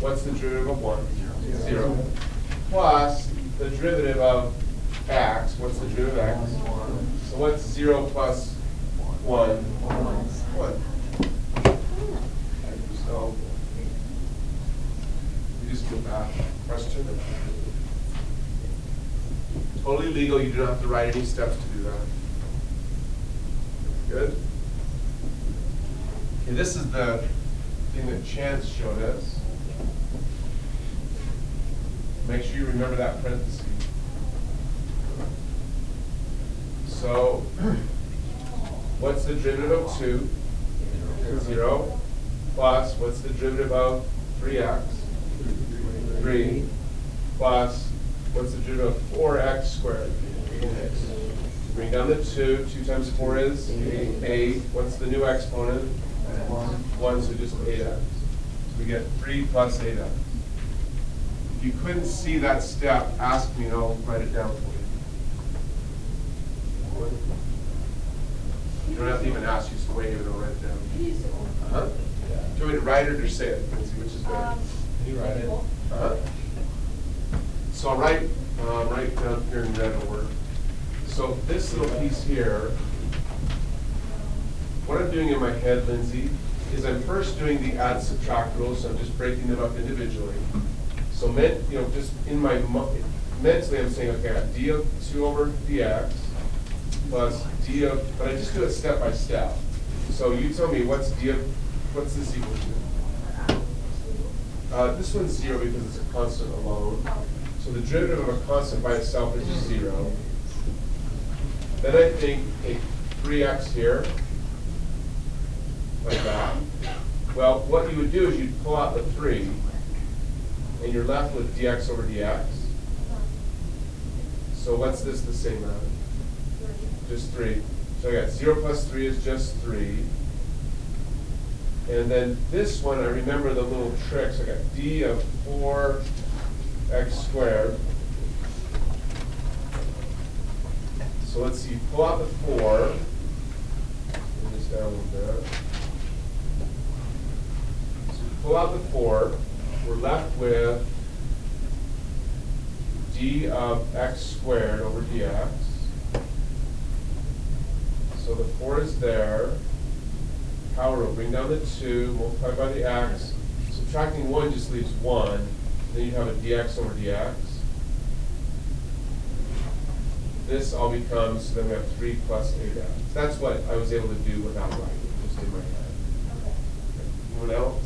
What's the derivative of 1? 0. Plus the derivative of x. What's the derivative of x? 1. So what's 0 plus 1? 1. So you just do that. Question? Totally legal. You don't have to write any steps to do that. Good? Okay, this is the thing that Chance showed us. Make sure you remember that parenthesis. So, what's the derivative of 2? 0. Plus, what's the derivative of 3x? 3. Plus, what's the derivative of 4x squared? Bring down the 2. 2 times 4 is 8. What's the new exponent? 1, so just 8x. So we get 3 plus 8x. If you couldn't see that step, ask me and I'll write it down for you. You don't have to even ask, you just wave and I'll write it down. Huh? Do you want me to write it or say it? Let's see which is better. Can you write it? Huh? So I'll write down here in red order. So this little piece here, what I'm doing in my head, Lindsay, is I'm first doing the add subtract rules, so I'm just breaking them up individually. So just in my mentally I'm saying, okay, I got d of 2 over dx plus d of, but I just do it step by step. So you tell me what's this equal to? This one's 0 because it's a constant alone. So the derivative of a constant by itself is 0. Then I think take 3x here, like that. Well, what you would do is you'd pull out the 3, and you're left with dx over dx. So what's this the same as? Just 3. So I got 0 plus 3 is just 3. And then this one, I remember the little tricks. I got d of 4x squared. So let's see, pull out the 4. Move this down a little bit. So pull out the 4. We're left with d of x squared over dx. So the 4 is there. Power will bring down the 2, multiply by the x. Subtracting 1 just leaves 1. Then you have a dx over dx. This all becomes, so then we have 3 plus 8x. That's what I was able to do without writing, just in my head. Anyone else?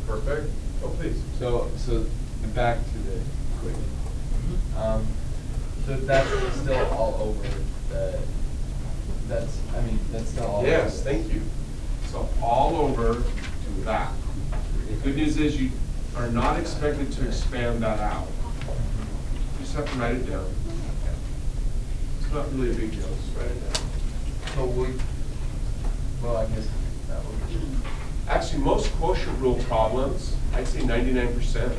Perfect. Oh, please. So back to the equation. So that's still all over the, that's still all over. Yes, thank you. So all over to that. The good news is you are not expected to expand that out. You just have to write it down. It's not really a big deal, just write it down. So well, I guess that would be. Actually, most quotient rule problems, I'd say 99%,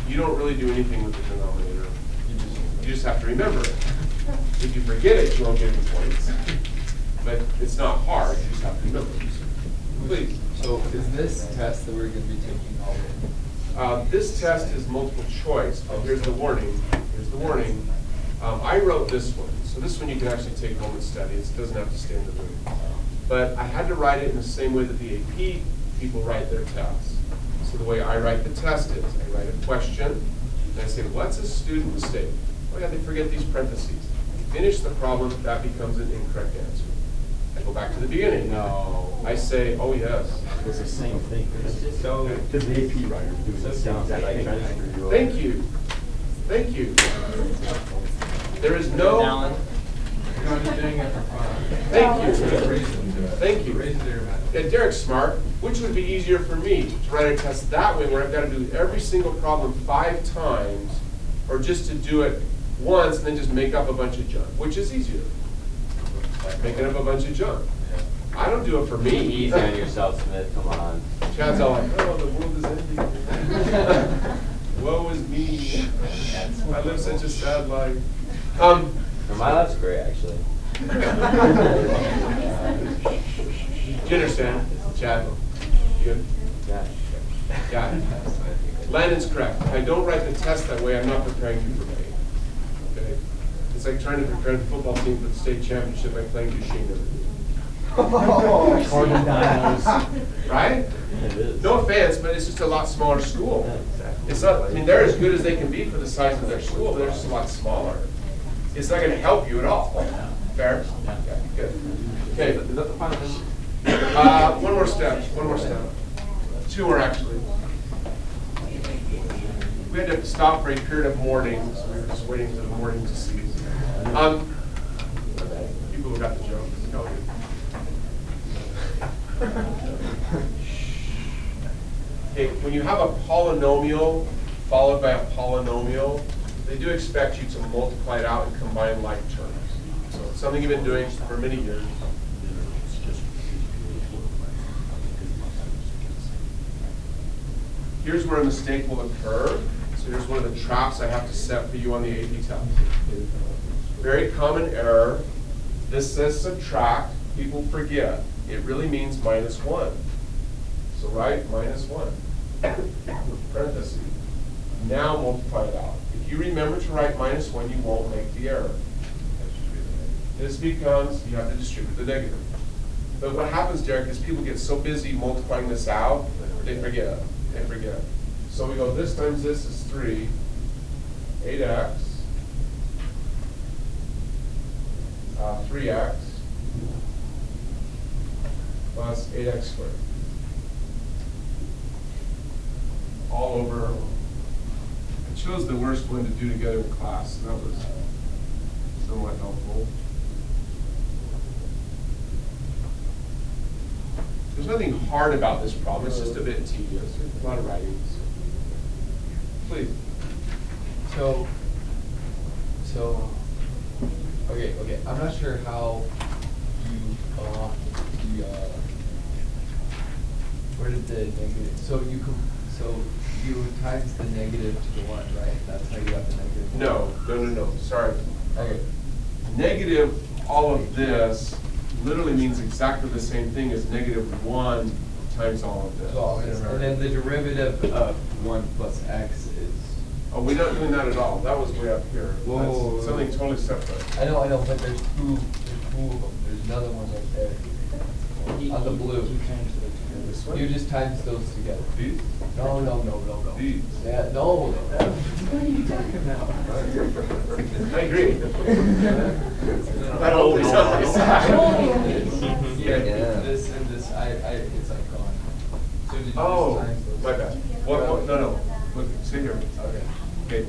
you don't really do anything with the denominator. You just have to remember it. If you forget it, you won't get any points. But it's not hard, you just have to remember it. Please. So is this test that we're going to be taking all of? This test is multiple choice, but here's the warning. Here's the warning. I wrote this one. So this one you can actually take home and study. It doesn't have to stay in the room. But I had to write it in the same way that the AP people write their tests. So the way I write the test is, I write a question, and I say, what's a student mistake? Oh yeah, they forget these parentheses. Finish the problem, that becomes an incorrect answer. I go back to the beginning. No. I say, oh yes. It's the same thing. So, Because the AP writers do the same like thing. trying to screw you over. Thank you. Thank you. There is no. I'm just doing it for fun. Thank you. Reason to it. Thank you. Reason to your method. Yeah, Derek's smart. Which would be easier for me to write a test that way, where I've got to do every single problem 5 times, or just to do it once and then just make up a bunch of junk? Which is easier? Making up a bunch of junk. I don't do it for Be me. easy on yourself, Smith. Come on. Chad's all like, oh, the world is ending. Woe is me. I live such a sad life. No, my life's great, actually. Do you understand, Chad? You good? Yeah. Got it. Landon's correct. If I don't write the test that way, I'm not preparing you for me. Okay? It's like trying to prepare the football team for the state championship by playing machinery. Carbon dinos. Right? It is. No offense, but it's just a lot smaller school. It's not, I mean, they're as good as they can be for the size of their school, but they're just a lot smaller. It's not going to help you at all. Fair? Yeah, good. Okay. Is that the final thing? One more step. 2 more, actually. We had to stop for a period of mourning, so we were just waiting for the mourning to cease. People who got the joke. No, okay, when you have a polynomial followed by a polynomial, they do expect you to multiply it out and combine like terms. So it's something you've been doing for many years. Here's where a mistake will occur. So here's one of the traps I have to set for you on the AP test. Very common error. This says subtract. People forget. It really means -1. So write -1. Parentheses. Now multiply it out. If you remember to write -1, you won't make the error. This becomes, you have to distribute the negative. But what happens, Derek, is people get so busy multiplying this out, they forget. They forget. So we go, this times this is 3, 8x, 3x, plus 8x squared. All over. I chose the worst one to do together in class, and that was somewhat helpful. There's nothing hard about this problem, it's just a bit tedious, a lot of writings. Please. Okay, I'm not sure how you, where did the negative, so you times the negative to the 1, right? That's how you got the negative 1. No, sorry. Okay. Negative, all of this, literally means exactly the same thing as -1 times all of this. And then the derivative of 1 plus x is? Oh, we're not doing that at all. That was way up here. Whoa. That's something totally separate. I know, but there's two of them. There's another one right there. On the blue. This one? You just times those together. These? No. These? Yeah, no. What are you talking about? I agree. That only sounds Yeah, this and this, it's like gone. So did you Oh, just times those? my bad. What, no. Look, sit here. Okay. Okay. Do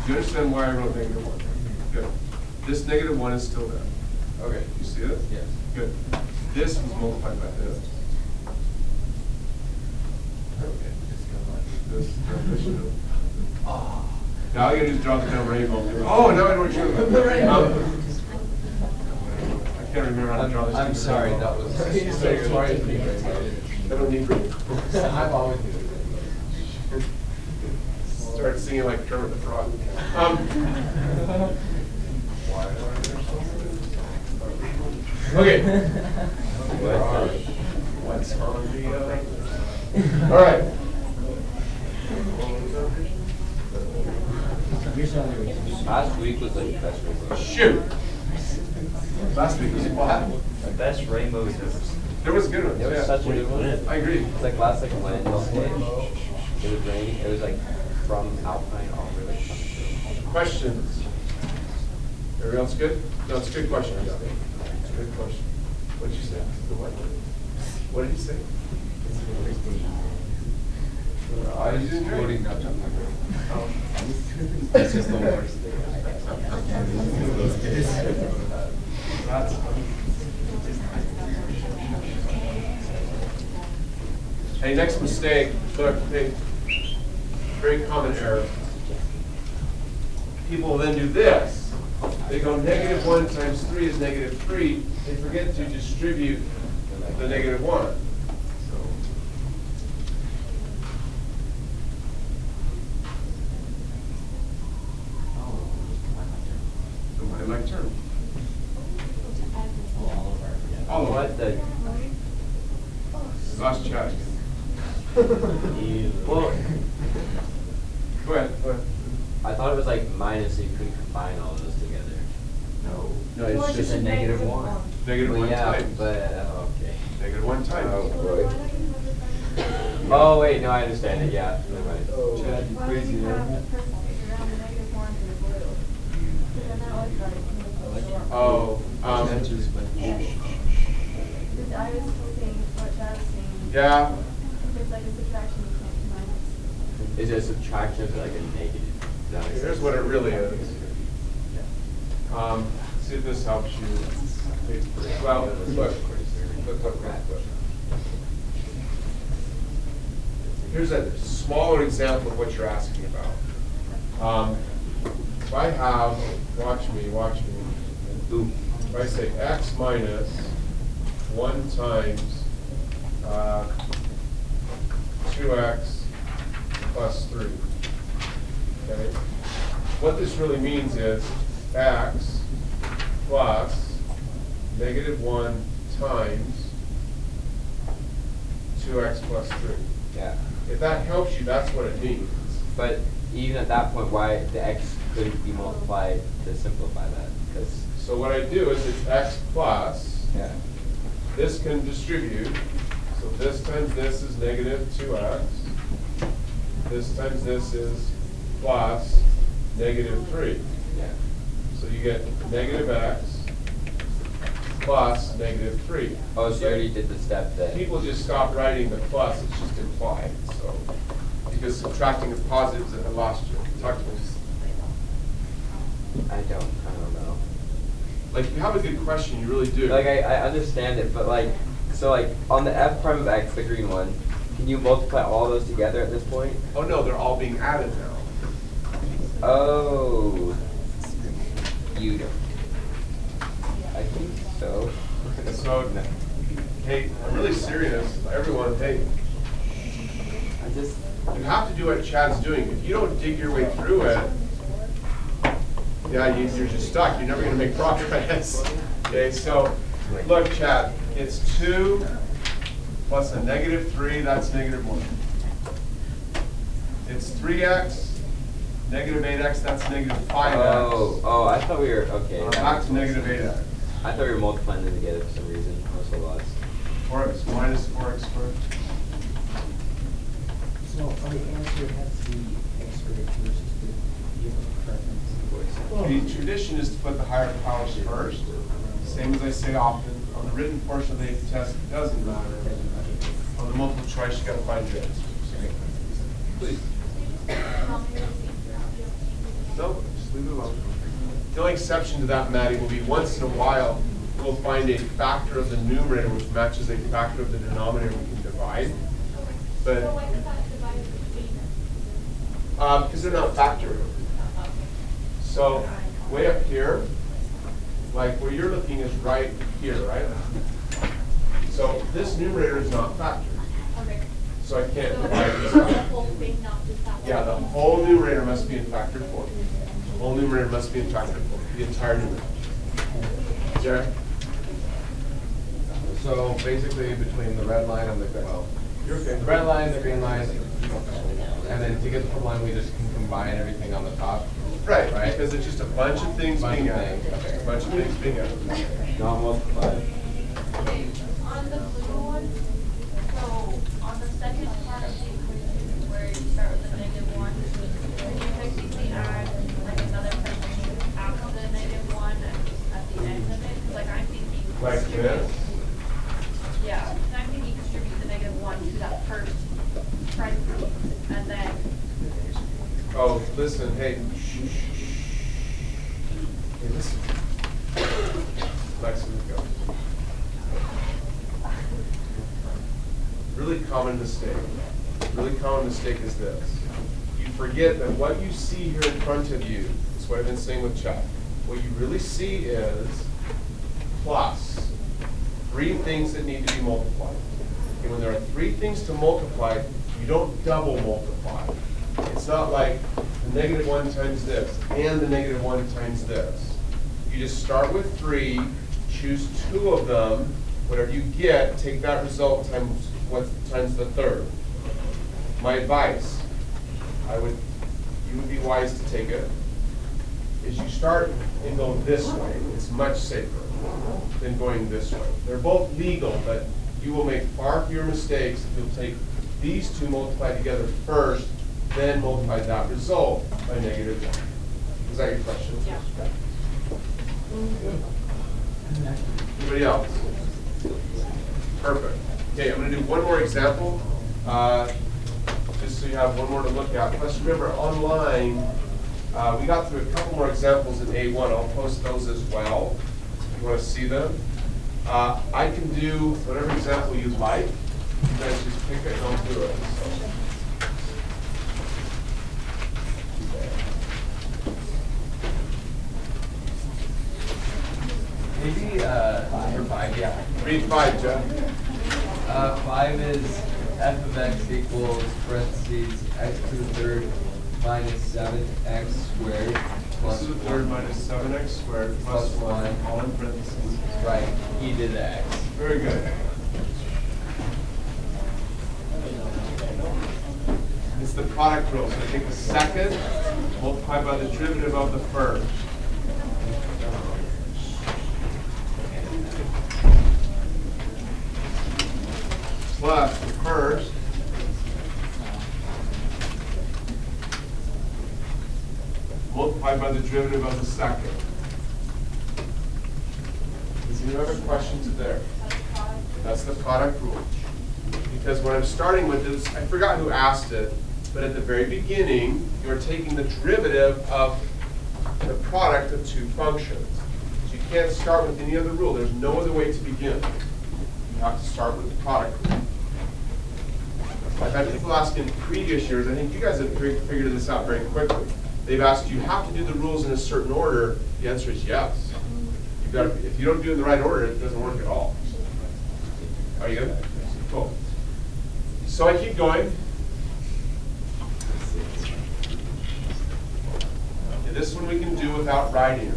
you understand why I wrote -1? Good. This -1 is still there. Okay. You see it? Yes. Good. This was multiplied by this. Okay. This should. Ah. Now all you gotta do is draw the number rainbow. Oh, now I know what you're doing. The rainbow. I can't remember how to draw this. I'm sorry, that was. I don't need rainbow. I've always been. Start singing like Kermit the Frog. Okay. What's on the all right. Last week was like the best rainbow. Shoot. Last week was what? The best rainbows ever. There was good ones. It was Yeah. such a good one. I agree. It's like last like Wednesday. It was raining. It was like from Alpine all the way to Huntsville. Questions? Everybody else good? No, it's a good question. It's a good question. What'd you say? The what? What did you say? I was just quoting that. It's just the worst thing. That's hey, next mistake. Look, hey, very common error. People will then do this. They go -1 times 3 is -3. They forget to distribute the -1. My term. All of What it. the? Last chat. Well, Go ahead. I thought it was like minus, so you couldn't combine all those together. No, it's just a -1. -1 Well, yeah, times. but okay. -1 times. Oh wait, no, I understand it. Yeah, never mind. Chad, you crazy, man. Oh, Answers, but. I was hoping what Chad was saying. yeah. If it's like a subtraction, you can't combine it. Is it a subtraction of like a negative? Does that make Here's sense? what it really is. See if this helps you. Well, look. Here's a smaller example of what you're asking about. If I have, watch me. Ooh. If I say x minus 1 times 2x plus 3, okay? What this really means is x plus -1 times 2x plus 3. Yeah. If that helps you, that's what it means. But even at that point, why the x couldn't be multiplied to simplify that? Because So what I do is it's x plus, yeah. this can distribute, so this times this is negative 2x. This times this is plus negative 3. Yeah. So you get negative x plus negative 3. Oh, so you already did the step that. People just stop writing the plus, it's just implied, so. Because subtracting is positives and I lost you. Talk to me. I don't know. Like, if you have a good question, you really do. Like I understand it, but like, so like on the f prime of x, the green one, can you multiply all those together at this point? Oh no, they're all being added now. Oh, you don't. I think so. So, hey, I'm really serious. Everyone, hey, I just. you have to do what Chad's doing. If you don't dig your way through it, yeah, you're just stuck. You're never going to make progress. Okay, so look, Chad, it's 2 plus a negative 3, that's negative 1. It's 3x, negative 8x, that's negative 5x. Oh, I thought we were, okay. that Back makes to more negative sense. 8x. I thought we were multiplying them together for some reason. I was so lost. 4x minus 4x squared. So on the answer, it has the x squared versus the, you have a preference. The tradition is to put the higher powers first. Same as I say often, on the written portion of the test, it doesn't matter. On the multiple choice, you gotta find your answers. Please. No, just leave it alone. The only exception to that, Maddie, will be once in a while, we'll find a factor of the numerator which matches a factor of the denominator we can divide. But, So why does that divide between because they're not factored. So, way up here, like where you're looking is right here, right? So this numerator is not factored. Okay. So I can't So divide this the out. whole thing, not just that one? Yeah, the whole numerator must be in factor form. The whole numerator must be in factor form, the entire numerator. Jared? So basically between the red line and the, well, You're okay. the red line, the green line, and then to get the full line, we just can combine everything on the top. Right, Right. because it's just a bunch of things Bunch being of added. things, okay. A bunch of things being added. Not multiplied. On the blue one, so on the second part of the equation where you start with the -1, can you technically add like another parentheses after the -1 at the end of it? 'Cause, like I'm thinking. Like this? Yeah, I'm thinking distribute the -1 to that first parentheses and then. Oh, listen, hey, shh, shh, shh. Hey, listen. Lex, here we go. Really common mistake. Really common mistake is this. You forget that what you see here in front of you is what I've been saying with Chuck. What you really see is plus 3 things that need to be multiplied. And when there are 3 things to multiply, you don't double multiply. It's not like the -1 times this and the -1 times this. You just start with 3, choose 2 of them, whatever you get, take that result times times the third. My advice, you would be wise to take it, is you start and go this way. It's much safer than going this way. They're both legal, but you will make far fewer mistakes if you'll take these 2 multiplied together first, then multiply that result by -1. Is that your question? Yeah. Anybody else? Perfect. Okay, I'm going to do one more example, just so you have one more to look at. Plus, remember, online, we got through a couple more examples in A1. I'll post those as well, if you want to see them. I can do whatever example you like. You guys just pick it and I'll do it. Maybe, number 5, yeah. Read 5, Jeff. 5 is f of x equals parentheses x to the third minus 7x squared plus This is the third minus 7x squared plus 1, all in parentheses. Right, e to the x. Very good. It's the product rule. So I take the second, multiply by the derivative of the first. Plus the first multiplied by the derivative of the second. Is there any other questions there? That's the product rule. Because what I'm starting with is, I forgot who asked it, but at the very beginning, you're taking the derivative of the product of two functions. So you can't start with any other rule. There's no other way to begin. You have to start with the product rule. I've had people ask in previous years, I think you guys have figured this out very quickly. They've asked, do you have to do the rules in a certain order? The answer is yes. You've got to, if you don't do it in the right order, it doesn't work at all. Are you good? Cool. So I keep going. And this one we can do without writing.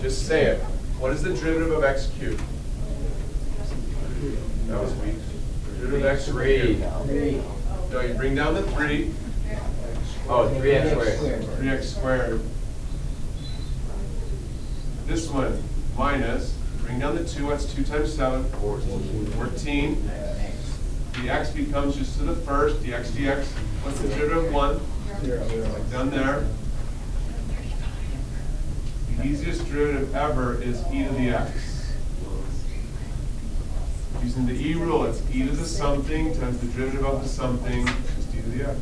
Just say it. What is the derivative of x cubed? That was weak. Derivative of x cubed. No, you bring down the 3. Oh, 3x squared. 3x squared. This one, minus, bring down the 2, that's 2 times 7, 14. The x becomes just to the first, dx dx. What's the derivative of 1? 0. Down there. The easiest derivative ever is e to the x. Using the e rule, it's e to the something times the derivative of the something, just e to the x.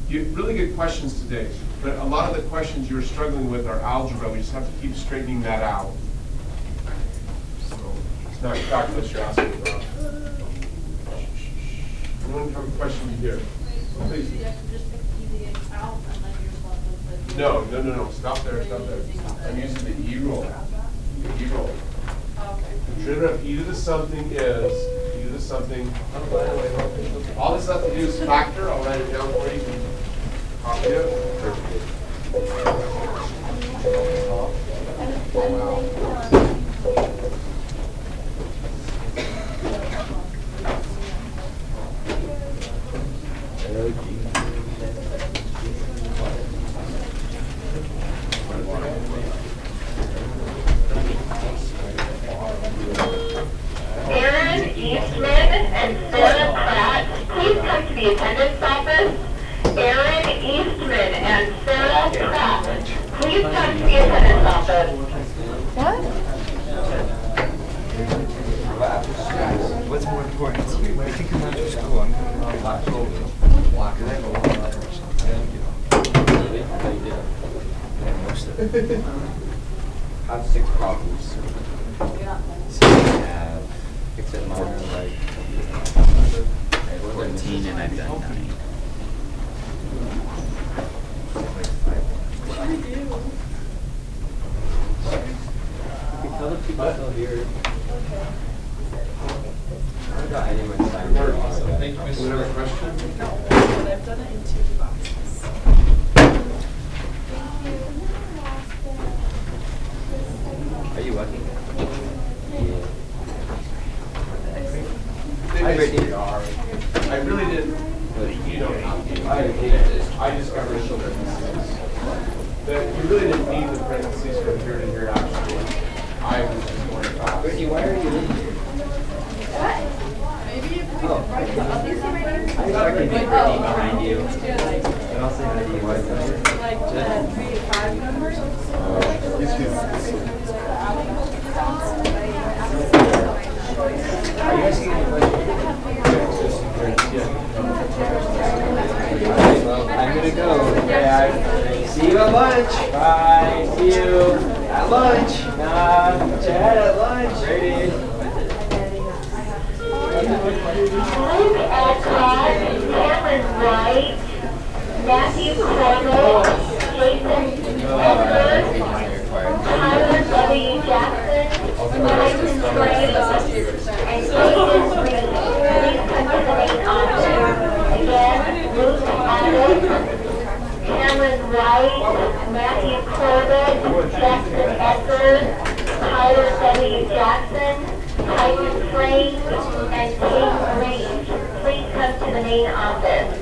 You have really good questions today, but a lot of the questions you're struggling with are algebra. We just have to keep straightening that out. So it's not calculus you're asking about. Anyone have a question here? Please. So you have to just pick the x out and then you're just left with the. No. Stop there. I'm using the e rule. The e rule. The derivative of e to the something is e to the something. All this has to do is factor. I'll write it down for you. You can copy it. Aaron Eastman and Sarah Pratt, please come to the attendance office. Aaron Eastman and Sarah Pratt, please come to the attendance office. What's more important? I can come after school. I'm going to watch block. I have a lot of letters. Yeah, most of it. I have 6 problems. So I have, except more like 14 and I've done 9. You can tell the people still here. I haven't got anyone's time. Thank you, Mr. Another question? But I've done it in 2 boxes. Are you working? I really didn't. You don't have to. I discovered a parentheses. That you really didn't need the parentheses from here to here actually. I was just going to Brittany, why are you leaving? Maybe if we Oh. write the other side. I started Brittany behind you. And I'll say hi to you. Like the 3 to 5 numbers. Are you asking any questions? Alright, well, I'm gonna go. Okay, see you at lunch. Bye. See you at lunch. Chat at lunch. Ready? Luke Alcott, Cameron Wright, Matthew Cornell, Jason Edwards, Tyler W. Jackson, Bryson Slade, and Clayton Reed. Please come to the main office. Again, Luke Alcott, Cameron Wright, Matthew Corbett, Jackson main office.